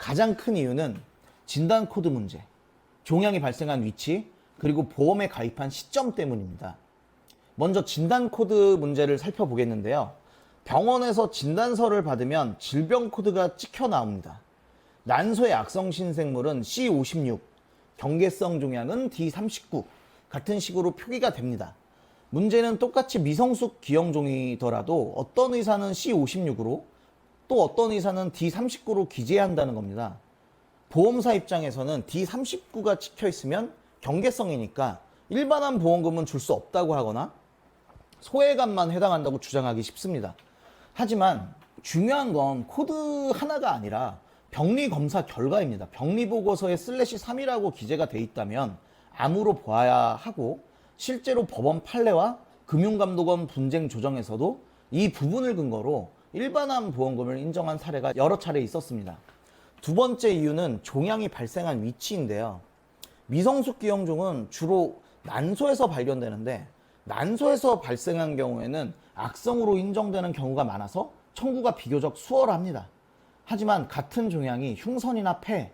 가장 큰 이유는 진단 코드 문제, 종양이 발생한 위치, 그리고 보험에 가입한 시점 때문입니다. 먼저 진단 코드 문제를 살펴보겠는데요. 병원에서 진단서를 받으면 질병 코드가 찍혀 나옵니다. 난소의 악성 신생물은 C56, 경계성 종양은 D39 같은 식으로 표기가 됩니다. 문제는 똑같이 미성숙 기형종이더라도 어떤 의사는 C56으로 또 어떤 의사는 D39로 기재한다는 겁니다. 보험사 입장에서는 D39가 찍혀 있으면 경계성이니까 일반암 보험금은 줄 수 없다고 하거나 소외감만 해당한다고 주장하기 쉽습니다. 하지만 중요한 건 코드 하나가 아니라 병리 검사 결과입니다. 병리 보고서에 /3이라고 기재가 돼 있다면 암으로 보아야 하고, 실제로 법원 판례와 금융감독원 분쟁 조정에서도 이 부분을 근거로 일반암 보험금을 인정한 사례가 여러 차례 있었습니다. 두 번째 이유는 종양이 발생한 위치인데요. 미성숙 기형종은 주로 난소에서 발견되는데, 난소에서 발생한 경우에는 악성으로 인정되는 경우가 많아서 청구가 비교적 수월합니다. 하지만 같은 종양이 흉선이나 폐,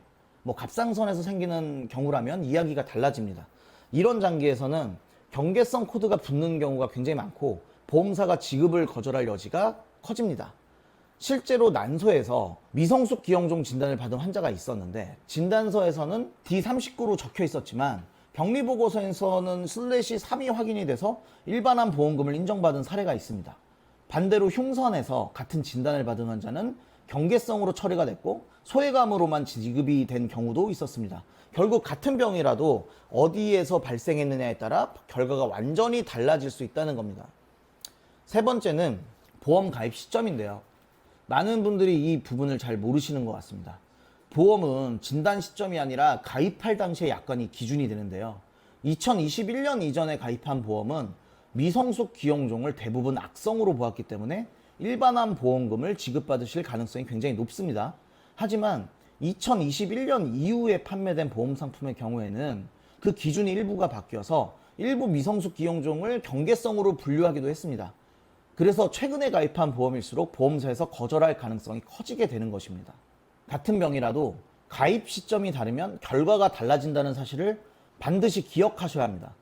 갑상선에서 생기는 경우라면 이야기가 달라집니다. 이런 장기에서는 경계성 코드가 붙는 경우가 굉장히 많고 보험사가 지급을 거절할 여지가 커집니다. 실제로 난소에서 미성숙 기형종 진단을 받은 환자가 있었는데, 진단서에서는 D39로 적혀 있었지만 병리보고서에서는 /3이 확인이 돼서 일반암 보험금을 인정받은 사례가 있습니다. 반대로 흉선에서 같은 진단을 받은 환자는 경계성으로 처리가 됐고 소외감으로만 지급이 된 경우도 있었습니다. 결국 같은 병이라도 어디에서 발생했느냐에 따라 결과가 완전히 달라질 수 있다는 겁니다. 세 번째는 보험 가입 시점인데요. 많은 분들이 이 부분을 잘 모르시는 것 같습니다. 보험은 진단 시점이 아니라 가입할 당시의 약관이 기준이 되는데요. 2021년 이전에 가입한 보험은 미성숙 기형종을 대부분 악성으로 보았기 때문에 일반암 보험금을 지급받으실 가능성이 굉장히 높습니다. 하지만 2021년 이후에 판매된 보험 상품의 경우에는 그 기준이 일부가 바뀌어서 일부 미성숙 기형종을 경계성으로 분류하기도 했습니다. 그래서 최근에 가입한 보험일수록 보험사에서 거절할 가능성이 커지게 되는 것입니다. 같은 병이라도 가입 시점이 다르면 결과가 달라진다는 사실을 반드시 기억하셔야 합니다.